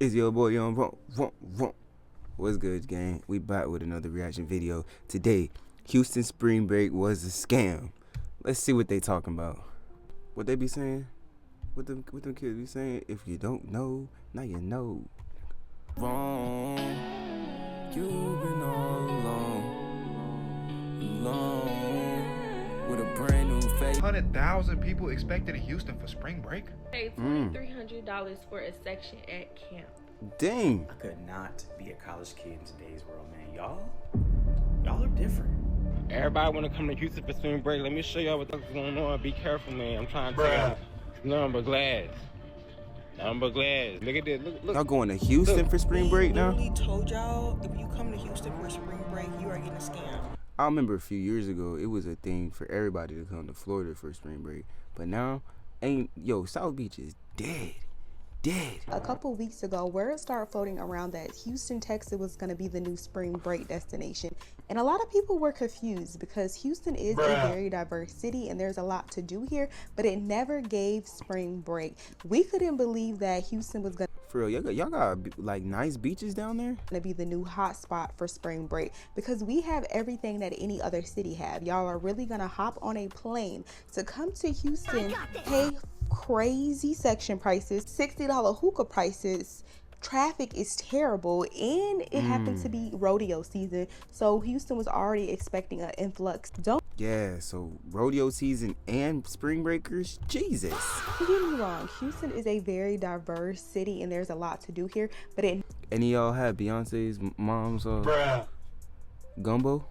It's your boy Young What's good, gang? We back with another reaction video. Today, Houston spring break was a scam. Let's see what they talking about. What they be saying? What them kids be saying? If you don't know, now you know. Wrong. You've been all alone with a brand new face. 100,000 people expected in Houston for spring break. Paid $2,300 for a section at camp. Dang. I could not be a college kid in today's world, man. Y'all are different. Everybody want to come to Houston for spring break. Let me show y'all what's going on. Be careful, man. I'm trying to tell you. Nothing but glass. Nothing but glass. Look at this. Look. Y'all going to Houston for spring break now? I literally told y'all, if you come to Houston for spring break, you are getting a scam. I remember a few years ago, it was a thing for everybody to come to Florida for spring break. But now, South Beach is dead. A couple weeks ago, word started floating around that Houston, Texas was going to be the new spring break destination. And a lot of people were confused because Houston is a very diverse city and there's a lot to do here, but it never gave spring break. We couldn't believe that Houston was going to For real, y'all got like nice beaches down there? Gonna be the new hot spot for spring break because we have everything that any other city have. Y'all are really gonna hop on a plane to come to Houston, pay crazy section prices, $60 hookah prices. Traffic is terrible, and it happened to be rodeo season, so Houston was already expecting an influx. Yeah, so rodeo season and spring breakers, Jesus. Don't get me wrong, Houston is a very diverse city and there's a lot to do here, but it Any of y'all have Beyonce's mom's gumbo?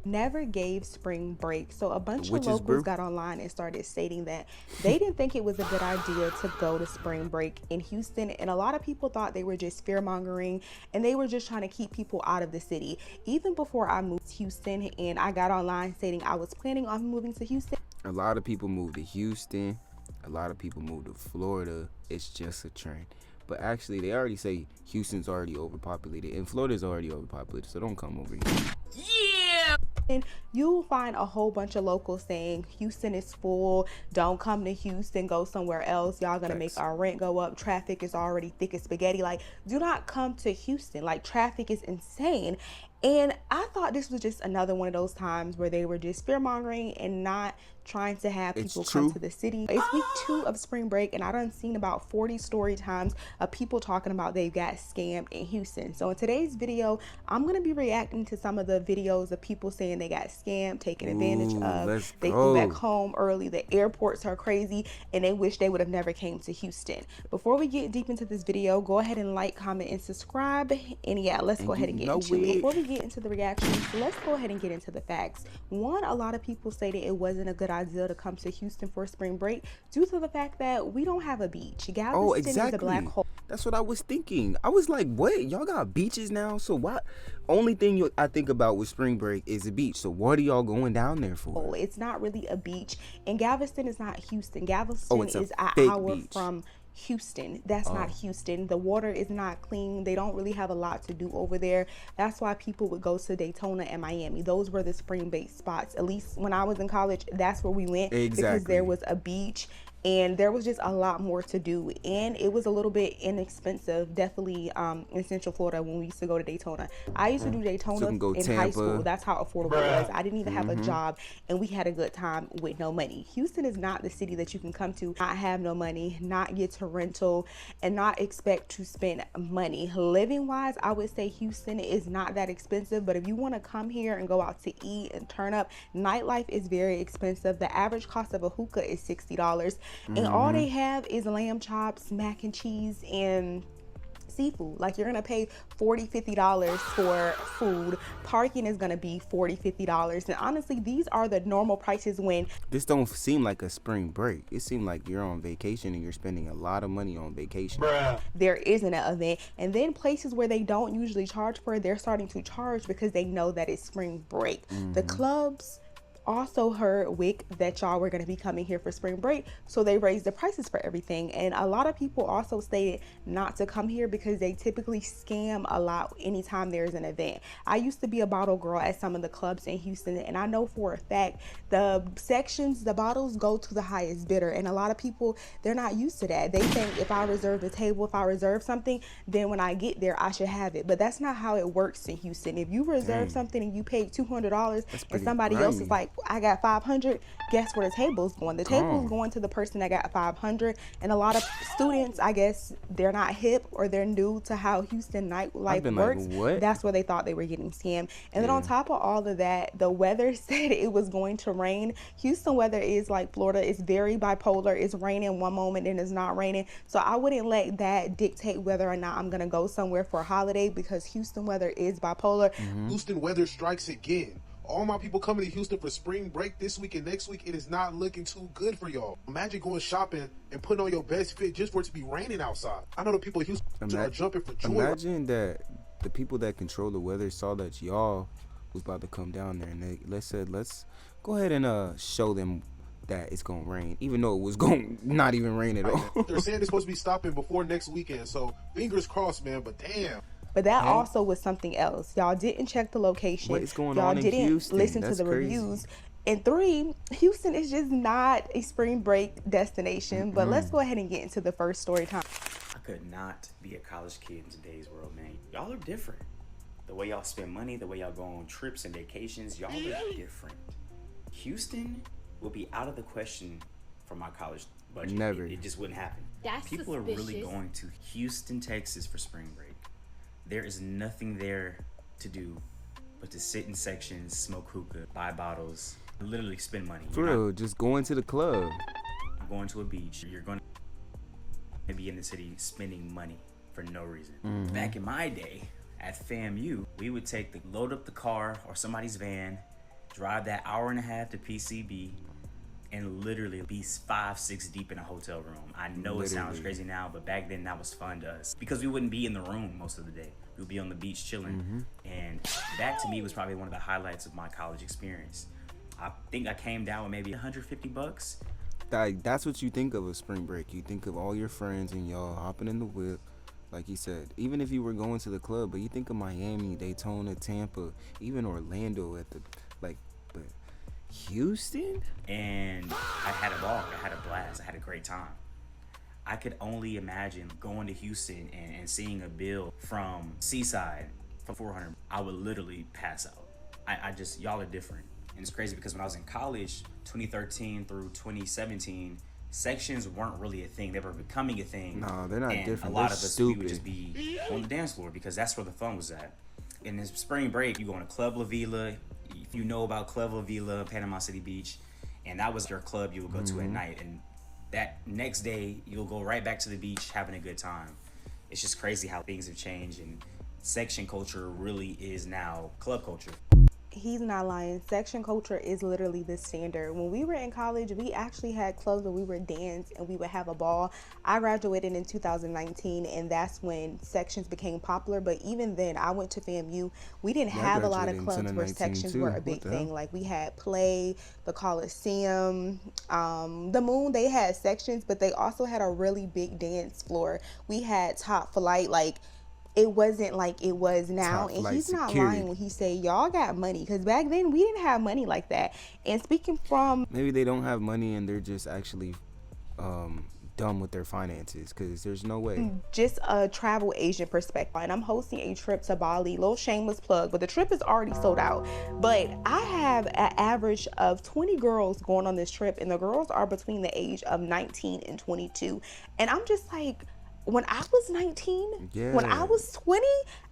never gave spring break. So a bunch of locals got online and started stating that they didn't think it was a good idea to go to spring break in Houston, and a lot of people thought they were just fear mongering and they were just trying to keep people out of the city. Even before I moved to Houston and I got online stating I was planning on moving to Houston, a lot of people moved to Houston, a lot of people moved to Florida. It's just a trend. But actually, they already say Houston's already overpopulated and Florida's already overpopulated, so don't come over here. Yeah! And you'll find a whole bunch of locals saying Houston is full, don't come to Houston, go somewhere else, y'all gonna make our rent go up, traffic is already thick as spaghetti. Like, do not come to Houston. Like, traffic is insane. And I thought this was just another one of those times where they were just fear mongering and not trying to have people come to the city. It's week 2 of spring break and I done seen about 40 story times of people talking about they got scammed in Houston. So in today's video, I'm gonna be reacting to some of the videos of people saying they got scammed, taken advantage of. They flew back home early, the airports are crazy, and they wish they would have never came to Houston. Before we get deep into this video, go ahead and like, comment, and subscribe. And yeah, let's go ahead and get into it. Before we get into the reactions, let's go ahead and get into the facts. One, a lot of people say that it wasn't a good idea to come to Houston for spring break due to the fact that we don't have a beach. Galveston is a black hole. That's what I was thinking. I was like, what? Y'all got beaches now? So what? Only thing I think about with spring break is a beach. So what are y'all going down there for? It's not really a beach, and Galveston is not Houston. Galveston is an hour from Houston. That's not Houston. The water is not clean. They don't really have a lot to do over there. That's why people would go to Daytona and Miami. Those were the spring break spots. At least when I was in college, that's where we went. Because there was a beach and there was just a lot more to do, and it was a little bit inexpensive, definitely in Central Florida when we used to go to Daytona. I used to do Daytona in high school. That's how affordable it was. I didn't even have a job and we had a good time with no money. Houston is not the city that you can come to, not have no money, not get to rental, and not expect to spend money. Living wise, I would say Houston is not that expensive, but if you want to come here and go out to eat and turn up, nightlife is very expensive. The average cost of a hookah is $60. And all they have is lamb chops, mac and cheese, and seafood. Like, you're gonna pay $40-50 for food. Parking is gonna be $40-50, and honestly, these are the normal prices. When this don't seem like a spring break, it seems like you're on vacation and you're spending a lot of money on vacation. There isn't an event. And then places where they don't usually charge for it, they're starting to charge because they know that it's spring break. The clubs also heard Wick that y'all were going to be coming here for spring break, so they raised the prices for everything. And a lot of people also stated not to come here because they typically scam a lot anytime there's an event. I used to be a bottle girl at some of the clubs in Houston, and I know for a fact the sections, the bottles go to the highest bidder, and a lot of people, they're not used to that. They think if I reserve a table, if I reserve something, then when I get there I should have it. But that's not how it works in Houston. If you reserve something and you paid $200 and somebody else is like, I got 500, guess where the table's going? The table's going to the person that got 500. And a lot of students, I guess they're not hip or they're new to how Houston nightlife works. Like, that's where they thought they were getting scammed. And then on top of all of that, the weather said it was going to rain. Houston weather is like Florida. It's very bipolar. It's raining one moment and it's not raining. So I wouldn't let that dictate whether or not I'm gonna go somewhere for a holiday, because Houston weather is bipolar. Houston weather strikes again. All my people coming to Houston for spring break this week and next week, it is not looking too good for y'all. Imagine going shopping and putting on your best fit just for it to be raining outside. I know the people in Houston are jumping for joy. Imagine that the people that control the weather saw that y'all was about to come down there, and they said, let's go ahead and show them that it's gonna rain, even though it was going not even rain at all. They're saying it's supposed to be stopping before next weekend, so fingers crossed, man. But damn. But that also was something else. Y'all didn't check the location. What is going Y'all on in didn't Houston? listen That's to the crazy. reviews. And 3, Houston is just not a spring break destination. But let's go ahead and get into the first story time. I could not be a college kid in today's world, man. Y'all are different. The way y'all spend money, the way y'all go on trips and vacations, y'all are different. Houston will be out of the question for my college budget. Never. It just wouldn't happen. That's People are really suspicious. going to Houston, Texas for spring break. There is nothing there to do but to sit in sections, smoke hookah, buy bottles, literally spend money. For real, just going to the club. Going to a beach. You're going to be in the city spending money for no reason. Back in my day at FAMU, we would load up the car or somebody's van, drive that hour and a half to PCB, and literally be 5-6 deep in a hotel room. I know it sounds crazy now, but back then that was fun to us because we wouldn't be in the room most of the day. We would be on the beach chilling. And that to me was probably one of the highlights of my college experience. I think I came down with maybe $150. That's what you think of a spring break. You think of all your friends and y'all hopping in the whip, like he said. Even if you were going to the club, but you think of Miami, Daytona, Tampa, even Orlando at the but Houston? And I had a ball. I had a blast. I had a great time. I could only imagine going to Houston and seeing a bill from Seaside for $400. I would literally pass out. I just, y'all are different. And it's crazy because when I was in college, 2013 through 2017, sections weren't really a thing. They were becoming a thing. No, they're not and different. A lot They're of us, stupid. we would just be on the dance floor because that's where the fun was at. In this spring break, you go to Club La Vila. If you know about Club La Vila, Panama City Beach, and that was your club you would go to at night. And that next day, you'll go right back to the beach having a good time. It's just crazy how things have changed, and section culture really is now club culture. He's not lying. Section culture is literally the standard. When we were in college, we actually had clubs where we would dance and we would have a ball. I graduated in 2019, and that's when sections became popular. But even then, I went to FAMU. We didn't have a lot of clubs where sections were a big thing. Like we had Play, the Coliseum, the Moon. They had sections, but they also had a really big dance floor. We had Top Flight, like. It wasn't like it was now. And he's not lying when he say y'all got money, because back then we didn't have money like that. And speaking from, maybe they don't have money and they're just actually dumb with their finances, because there's no way. Just a travel agent perspective, and I'm hosting a trip to Bali. Little shameless plug, but the trip is already sold out. But I have an average of 20 girls going on this trip, and the girls are between the age of 19 and 22. And I'm just like, when I was 19, when I was 20,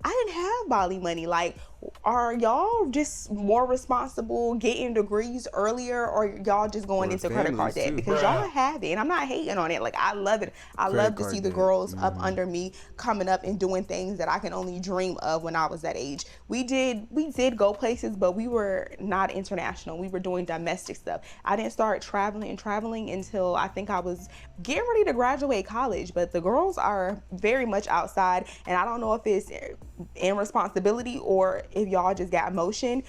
I didn't have Bali money. Like, are y'all just more responsible getting degrees earlier, or y'all just going into credit card debt? Because y'all have it, and I'm not hating on it. Like, I love it. I love to see the girls up under me coming up and doing things that I can only dream of when I was that age. We did go places, but we were not international. We were doing domestic stuff. I didn't start traveling until I think I was getting ready to graduate college. But the girls are very much outside, and I don't know if it's irresponsibility or if y'all just got motion.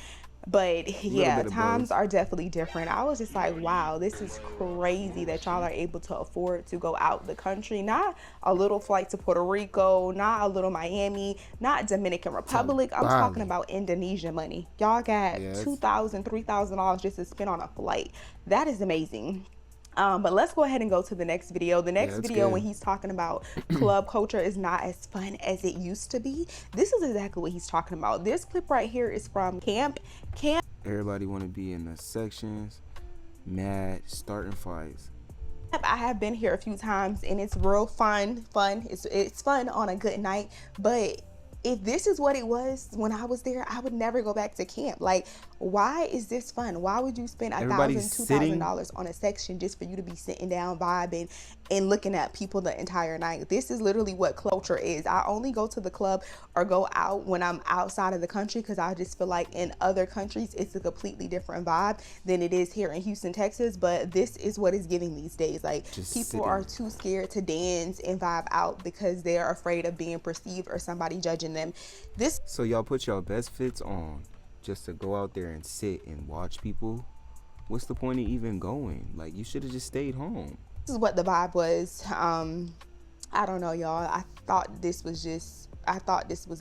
But yeah, times are definitely different. I was just like, wow, this is crazy that y'all are able to afford to go out the country. Not a little flight to Puerto Rico, not a little Miami, not Dominican Republic. I'm talking about Indonesia money. Y'all got $2,000, $3,000 just to spend on a flight. That is amazing. But let's go ahead and go to the next video. The next video, when he's talking about club culture is not as fun as it used to be. This is exactly what he's talking about. This clip right here is from Camp. Everybody want to be in the sections, mad, starting fights. I have been here a few times and it's real fun. It's fun on a good night, but if this is what it was when I was there, I would never go back to camp. Like, why is this fun? Why would you spend $1,000, $2,000 on a section just for you to be sitting down, vibing, and looking at people the entire night? This is literally what culture is. I only go to the club or go out when I'm outside of the country because I just feel like in other countries, it's a completely different vibe than it is here in Houston, Texas. But this is what it's giving these days. Like, just people are too scared to dance and vibe out because they're afraid of being perceived or somebody judging them. So y'all put y'all best fits on just to go out there and sit and watch people? What's the point of even going? Like, you should have just stayed home. This is what the vibe was. I don't know, y'all. I thought this was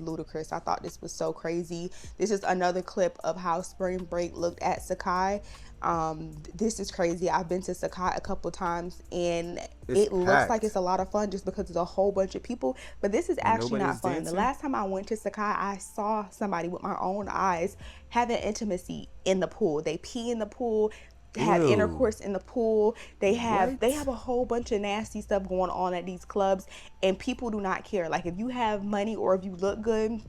ludicrous. I thought this was so crazy. This is another clip of how spring break looked at Sakai. This is crazy. I've been to Sakai a couple times and it looks like it's a lot of fun just because there's a whole bunch of people, but this is actually not fun. The last time I went to Sakai, I saw somebody with my own eyes having intimacy in the pool. They pee in the pool, have intercourse in the pool. They have a whole bunch of nasty stuff going on at these clubs, and people do not care. Like, if you have money or if you look good,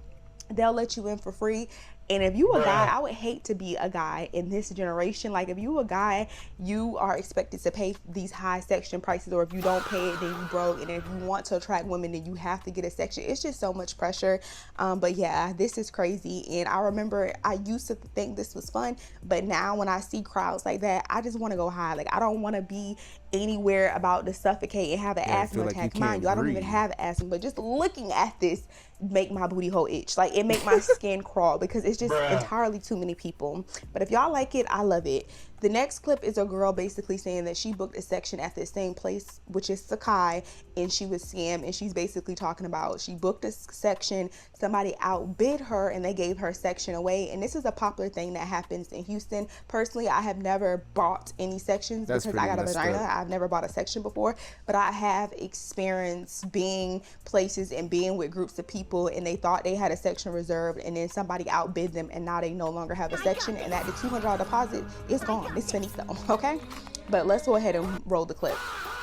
they'll let you in for free. And if you a guy, I would hate to be a guy in this generation. Like, if you a guy, you are expected to pay these high section prices, or if you don't pay it, then you broke. And if you want to attract women, then you have to get a section. It's just so much pressure. But yeah, this is crazy. And I remember I used to think this was fun, but now when I see crowds like that, I just want to go high. Like, I don't want to be anywhere about to suffocate and have an asthma attack. Mind you, I don't even have asthma, but just looking at this make my booty hole itch. Like, it make my skin crawl because it's just entirely too many people. But if y'all like it, I love it. The next clip is a girl basically saying that she booked a section at the same place, which is Sakai, and she was scammed. And she's basically talking about she booked a section, somebody outbid her, and they gave her section away. And this is a popular thing that happens in Houston. Personally, I have never bought any sections because I got a vagina. I've never bought a section before, but I have experienced being places and being with groups of people, and they thought they had a section reserved, and then somebody outbid them, and now they no longer have a section, and that the $200 deposit is gone. It's finito, okay? But let's go ahead and roll the clip.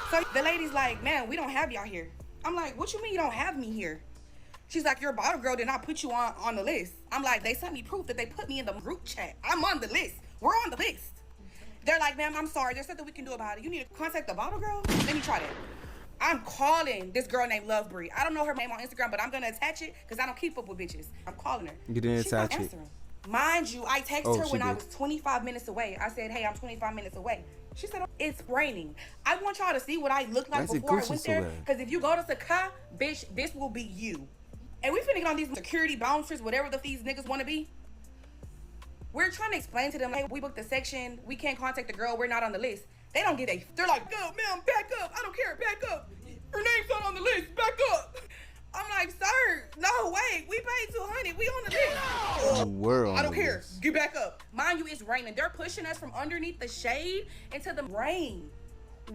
So the lady's like, man, we don't have y'all here. I'm like, what you mean you don't have me here? She's like, your bottle girl did not put you on the list. I'm like, they sent me proof that they put me in the group chat. I'm on the list. We're on the list. They're like, ma'am, I'm sorry. There's nothing we can do about it. You need to contact the bottle girl. Let me try that. I'm calling this girl named Loveberry. I don't know her name on Instagram, but I'm going to attach it because I don't keep up with bitches. I'm calling her. You didn't attach it. Mind you, I texted her when I was 25 minutes away. I said, hey, I'm 25 minutes away. She said, it's raining. I want y'all to see what I looked like before I went there. Because if you go to Sakai, bitch, this will be you. And we finna get on these security bouncers, whatever these niggas want to be. We're trying to explain to them, hey, we booked the section. We can't contact the girl. We're not on the list. They don't get they're like, no, ma'am, back up. I don't care, back up. Her name's not on the list. Back up. I'm like, sir, no, wait, we paid $200. We on the list. I don't care. Get back up. Mind you, it's raining. They're pushing us from underneath the shade into the rain.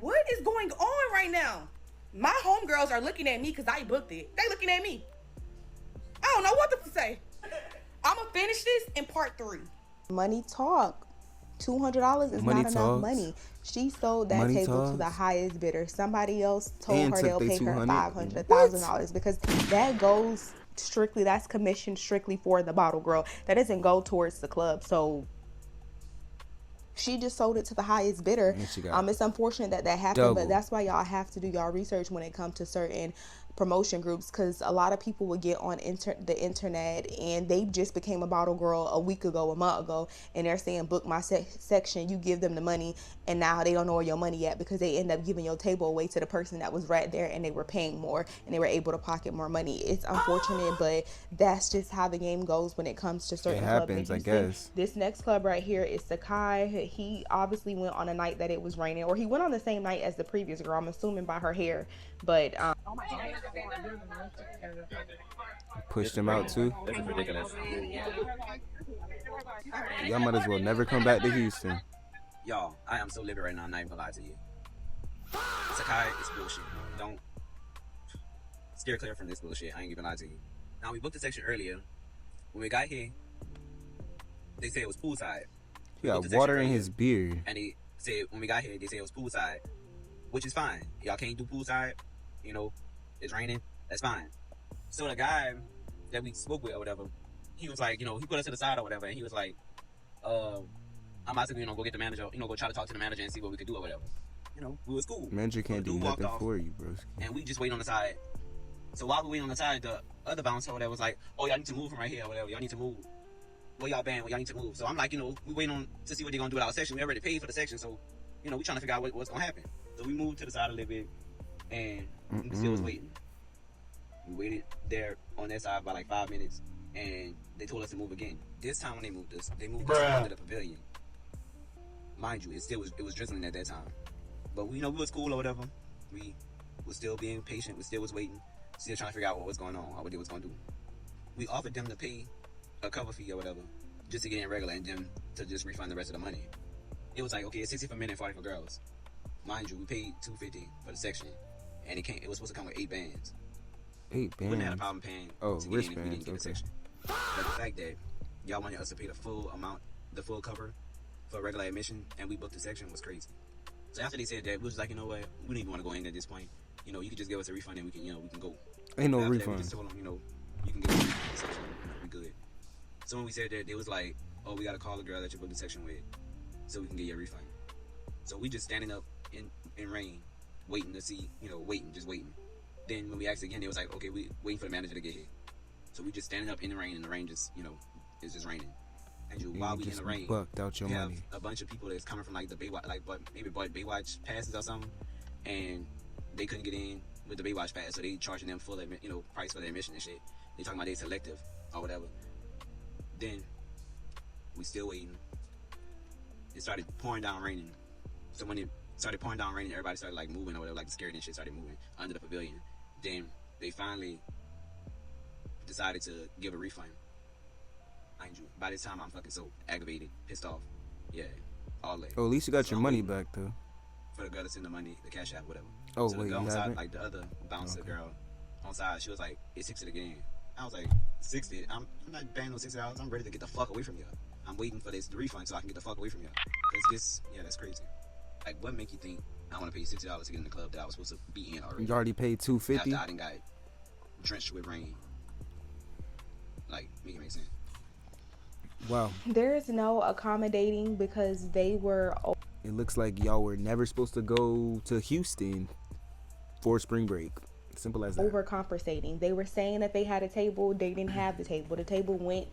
What is going on right now? My homegirls are looking at me because I booked it. They looking at me. I don't know what to say. I'm going to finish this in part 3. Money talk. $200 is not enough money. She sold that table to the highest bidder. Somebody else told her they'll pay her $500, $1,000 because that goes strictly, that's commission strictly for the bottle girl. That doesn't go towards the club. So she just sold it to the highest bidder. It's unfortunate that happened, but that's why y'all have to do y'all research when it comes to certain promotion groups, because a lot of people would get on the internet and they just became a bottle girl a week ago, a month ago, and they're saying book my section. You give them the money and now they don't know where your money at, because they end up giving your table away to the person that was right there and they were paying more and they were able to pocket more money. It's unfortunate, but that's just how the game goes when it comes to certain clubs. It happens, I guess. This next club right here is Sakai. He obviously went on a night that it was raining, or he went on the same night as the previous girl, I'm assuming by her hair, but pushed him out too. This is ridiculous. Y'all might as well never come back to Houston. Y'all, I am so livid right now, I'm not even gonna lie to you. Sakai is bullshit. Don't steer clear from this bullshit. I ain't even lie to you. Now, we booked the section earlier. When we got here, they said it was poolside. He got water in his beard. And they said, when we got here, they said it was poolside, which is fine. Y'all can't do poolside. You know, it's raining. That's fine. So the guy that we spoke with or whatever, he was like, you know, he put us to the side or whatever, and he was like, I'm about to, you know, go get the manager, you know, go try to talk to the manager and see what we could do or whatever. You know, we was cool. Manager can't do nothing for you, bro. And we just wait on the side. So while we wait on the side, the other bouncer or whatever was like, oh, y'all need to move from right here or whatever. Y'all need to move. Well, y'all banned. Well, y'all need to move. So I'm like, you know, we wait on to see what they're going to do with our section. We already paid for the section. So, you know, we trying to figure out what's going to happen. So we moved to the side a little bit and we still was waiting. We waited there on that side by like 5 minutes and they told us to move again. This time when they moved us under the pavilion. Mind you, it was drizzling at that time. But we, you know, we was cool or whatever. We was still being patient. We still was waiting. Still trying to figure out what was going on, or what they was going to do. We offered them to pay a cover fee or whatever, just to get in regular, and them to just refund the rest of the money. It was like, okay, it's $60 for men and $40 for girls. Mind you, we paid $250 for the section, and it was supposed to come with 8 bands. 8 bands? We wouldn't have a problem paying to get in if we didn't get the section. But the fact that y'all wanted us to pay the full amount, the full cover for regular admission, and we booked the section was crazy. So after they said that, we was like, you know what, we didn't even want to go in at this point. You know, you can just give us a refund and we can, you know, we can go. Ain't no refund. That, we just told them, you know, you can get a refund for the section, we good. So when we said that, they was like, oh, we got to call the girl that you booked the section with so we can get your refund. So we just standing up in rain, waiting to see, you know, just waiting. Then when we asked again, they was like, okay, we waiting for the manager to get here. So we just standing up in the rain, and the rain just, you know, it's just raining. And while we in the rain, bucked out your money. Have a bunch of people that's coming from like the Baywatch, like maybe bought Baywatch passes or something, and they couldn't get in with the Baywatch pass, so they charging them full, you know, price for their admission and shit. They talking about they selective or whatever. Then we still waiting. It started pouring down raining. So when it started pouring down raining, everybody started like moving or whatever, like the scared and shit started moving under the pavilion. Then they finally decided to give a refund. Mind you, by this time I'm fucking so aggravated, pissed off. Yeah, all that. Oh, at least you got your money back though. For the girl to send the money, the cash app, whatever. Oh, so wait, the girl you on side, haven't? like the other bouncer girl on side, she was like, it's $60 again. I was like, 60? I'm not paying no $60. I'm ready to get the fuck away from you. I'm waiting for this refund so I can get the fuck away from you. Cause this, yeah, that's crazy. Like, what make you think I want to pay $60 to get in the club that I was supposed to be in already? You already paid $250. After I done got drenched with rain. Like, make it make sense. Wow. There is no accommodating because they were. It looks like y'all were never supposed to go to Houston for spring break. Simple as that. Overcompensating. They were saying that they had a table. They didn't have the table. The table went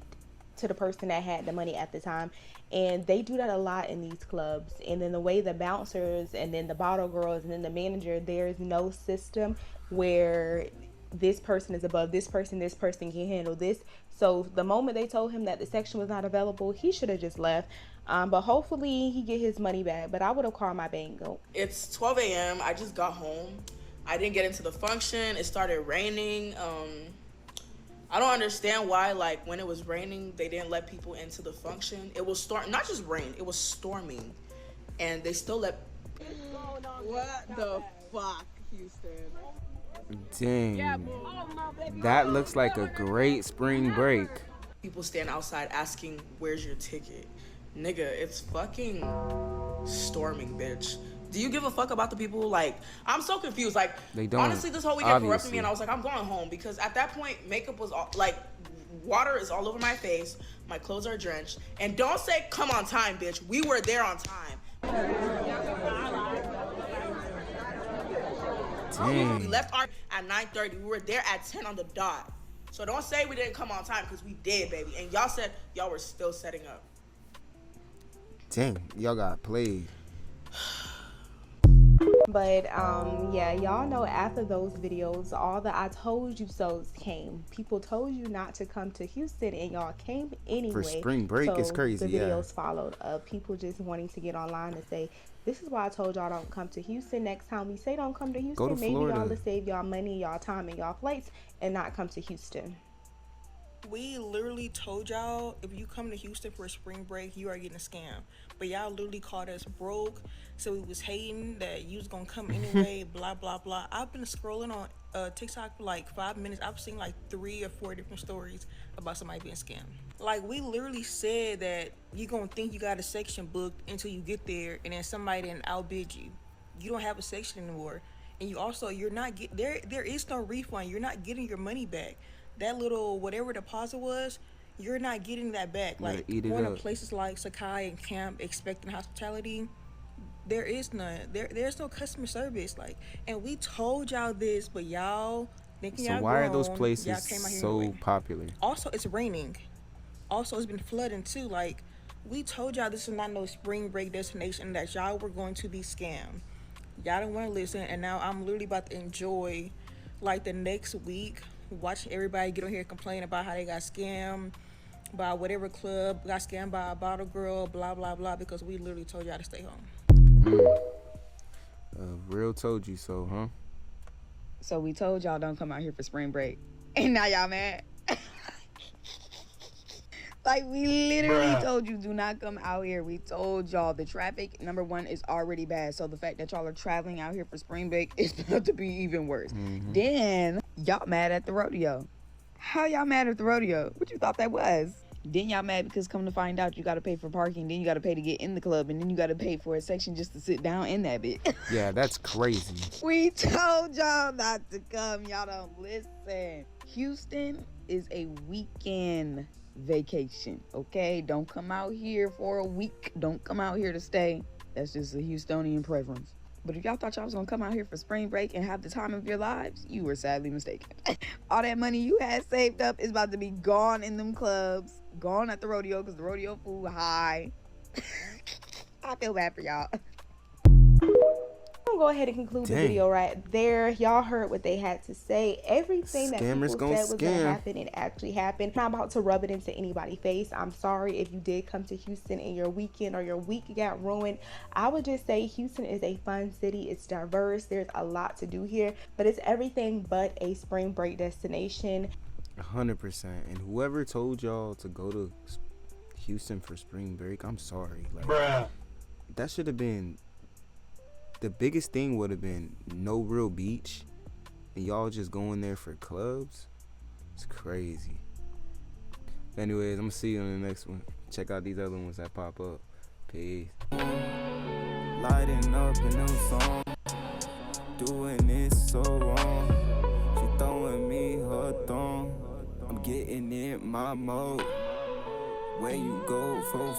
to the person that had the money at the time. And they do that a lot in these clubs. And then the way the bouncers and then the bottle girls and then the manager, there's no system where this person is above this person can handle this. So the moment they told him that the section was not available, he should have just left. But hopefully he get his money back. But I would have called my bank. It's 12 a.m. I just got home. I didn't get into the function. It started raining. I don't understand why, like, when it was raining, they didn't let people into the function. It was not just rain, it was storming. And they still let... What the fuck, Houston? Dang. That looks like a great spring break. People stand outside asking, where's your ticket? Nigga, it's fucking storming, bitch. Do you give a fuck about the people? Like, I'm so confused. Like, they don't. Honestly, this whole weekend corrupted me, and I was like, I'm going home. Because at that point, makeup was all, like, water is all over my face. My clothes are drenched. And don't say, come on time, bitch. We were there on time. We left our at 9:30. We were there at 10 on the dot. So don't say we didn't come on time, because we did, baby. And y'all said y'all were still setting up. Dang, y'all got played. But yeah, y'all know after those videos, all the I told you so's came. People told you not to come to Houston, and y'all came anyway. For spring break, so it's crazy. The videos followed of people just wanting to get online and say, this is why I told y'all don't come to Houston. Next time we say don't come to Houston, maybe y'all will save y'all money, y'all time, and y'all flights, and not come to Houston. We literally told y'all if you come to Houston for a spring break, you are getting a scam. But y'all literally called us broke, so we was hating that you was gonna come anyway, blah, blah, blah. I've been scrolling on TikTok for like 5 minutes. I've seen like 3 or 4 different stories about somebody being scammed. Like, we literally said that you gonna think you got a section booked until you get there, and then somebody then outbid you. You don't have a section anymore. And you also, you're not get there is no refund. You're not getting your money back. That little whatever deposit was, you're not getting that back. Like, going to places like Sakai and Camp expecting hospitality, there is none. There's no customer service. Like, and we told y'all this, but y'all thinking y'all So why are those grown, places so anyway. popular? Also, it's raining. Also, it's been flooding too. Like, we told y'all this is not no spring break destination, that y'all were going to be scammed. Y'all didn't want to listen, and now I'm literally about to enjoy like the next week. Watch everybody get on here and complain about how they got scammed by whatever club, got scammed by a bottle girl, blah, blah, blah, because we literally told y'all to stay home. Real told you so, huh? So we told y'all don't come out here for spring break, and now y'all mad? Like, we literally told you do not come out here. We told y'all the traffic, number one, is already bad. So the fact that y'all are traveling out here for spring break is about to be even worse. Then y'all mad at the rodeo. How y'all mad at the rodeo? What you thought that was? Then y'all mad because come to find out you got to pay for parking. Then you got to pay to get in the club. And then you got to pay for a section just to sit down in that bit. Yeah, that's crazy. We told y'all not to come. Y'all don't listen. Houston is a weekend vacation, okay? Don't come out here for a week. Don't come out here to stay. That's just a Houstonian preference. But if y'all thought y'all was gonna come out here for spring break and have the time of your lives, you were sadly mistaken. All that money you had saved up is about to be gone in them clubs, gone at the rodeo, because the rodeo food high. I feel bad for y'all. I'm gonna go ahead and conclude the video right there. Y'all heard what they had to say. Everything that people said was gonna happen, it actually happened. I'm not about to rub it into anybody's face. I'm sorry if you did come to Houston and your weekend or your week got ruined. I would just say Houston is a fun city. It's diverse. There's a lot to do here, but it's everything but a spring break destination. 100%. And whoever told y'all to go to Houston for spring break, I'm sorry. Like, that should have been. The biggest thing would have been no real beach, and y'all just going there for clubs. It's crazy. Anyways, I'm gonna see you on the next one. Check out these other ones that pop up. Peace. Lighting up in them songs, doing it so wrong. She throwing me her thong. I'm getting in my mode. Where you go for